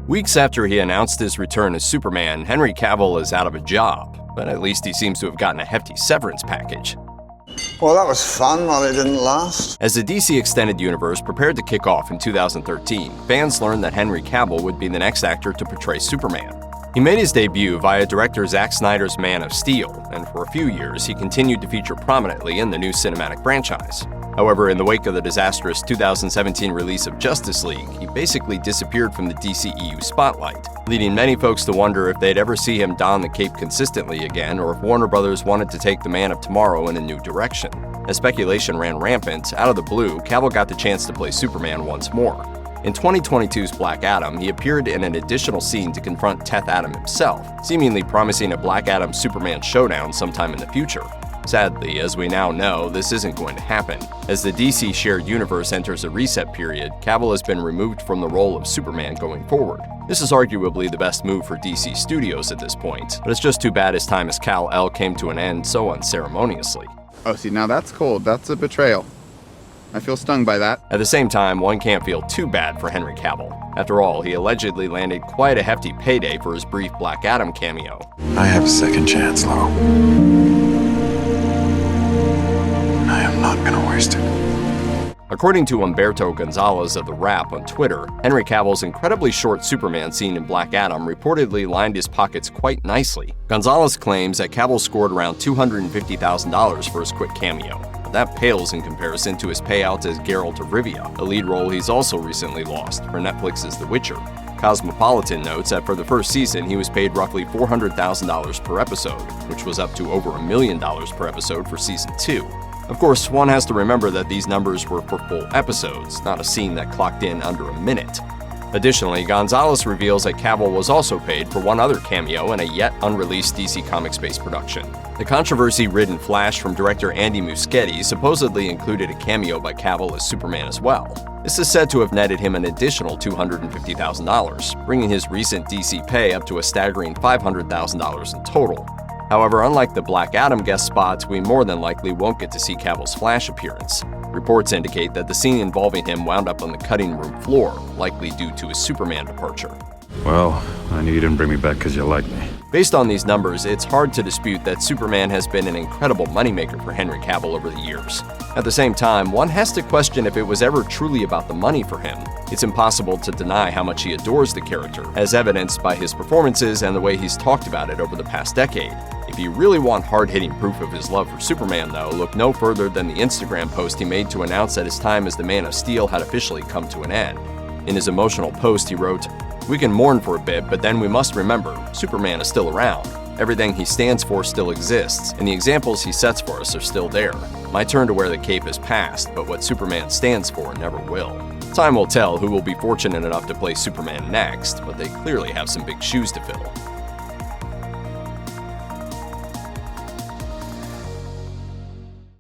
Weeks after he announced his return as Superman, Henry Cavill is out of a job, but at least he seems to have gotten a hefty severance package. Well, that was fun while it didn't last. As the DC Extended Universe prepared to kick off in 2013, fans learned that Henry Cavill would be the next actor to portray Superman. He made his debut via director Zack Snyder's Man of Steel, and for a few years he continued to feature prominently in the new cinematic franchise. However, in the wake of the disastrous 2017 release of Justice League, he basically disappeared from the DCEU spotlight, leading many folks to wonder if they'd ever see him don the cape consistently again, or if Warner Brothers wanted to take the Man of Tomorrow in a new direction. As speculation ran rampant, out of the blue, Cavill got the chance to play Superman once more. In 2022's Black Adam, he appeared in an additional scene to confront Teth Adam himself, seemingly promising a Black Adam-Superman showdown sometime in the future. Sadly, as we now know, this isn't going to happen. As the DC shared universe enters a reset period, Cavill has been removed from the role of Superman going forward. This is arguably the best move for DC Studios at this point, but it's just too bad his time as Kal-El came to an end so unceremoniously. Oh, see, now that's cold. That's a betrayal. I feel stung by that. At the same time, one can't feel too bad for Henry Cavill. After all, he allegedly landed quite a hefty payday for his brief Black Adam cameo. I have a second chance, Lo. I am not gonna waste it. According to Humberto Gonzalez of The Wrap on Twitter, Henry Cavill's incredibly short Superman scene in Black Adam reportedly lined his pockets quite nicely. Gonzalez claims that Cavill scored around $250,000 for his quick cameo. That pales in comparison to his payout as Geralt of Rivia, a lead role he's also recently lost for Netflix's The Witcher. Cosmopolitan notes that for the first season, he was paid roughly $400,000 per episode, which was up to over $1 million per episode for season 2. Of course, one has to remember that these numbers were for full episodes, not a scene that clocked in under a minute. Additionally, Gonzalez reveals that Cavill was also paid for one other cameo in a yet unreleased DC Comics-based production. The controversy-ridden Flash from director Andy Muschietti supposedly included a cameo by Cavill as Superman as well. This is said to have netted him an additional $250,000, bringing his recent DC pay up to a staggering $500,000 in total. However, unlike the Black Adam guest spots, we more than likely won't get to see Cavill's Flash appearance. Reports indicate that the scene involving him wound up on the cutting room floor, likely due to his Superman departure. Well, I knew you didn't bring me back because you like me. Based on these numbers, it's hard to dispute that Superman has been an incredible moneymaker for Henry Cavill over the years. At the same time, one has to question if it was ever truly about the money for him. It's impossible to deny how much he adores the character, as evidenced by his performances and the way he's talked about it over the past decade. If you really want hard-hitting proof of his love for Superman, though, look no further than the Instagram post he made to announce that his time as the Man of Steel had officially come to an end. In his emotional post, he wrote, "We can mourn for a bit, but then we must remember, Superman is still around. Everything he stands for still exists, and the examples he sets for us are still there. My turn to wear the cape has passed, but what Superman stands for never will." Time will tell who will be fortunate enough to play Superman next, but they clearly have some big shoes to fill.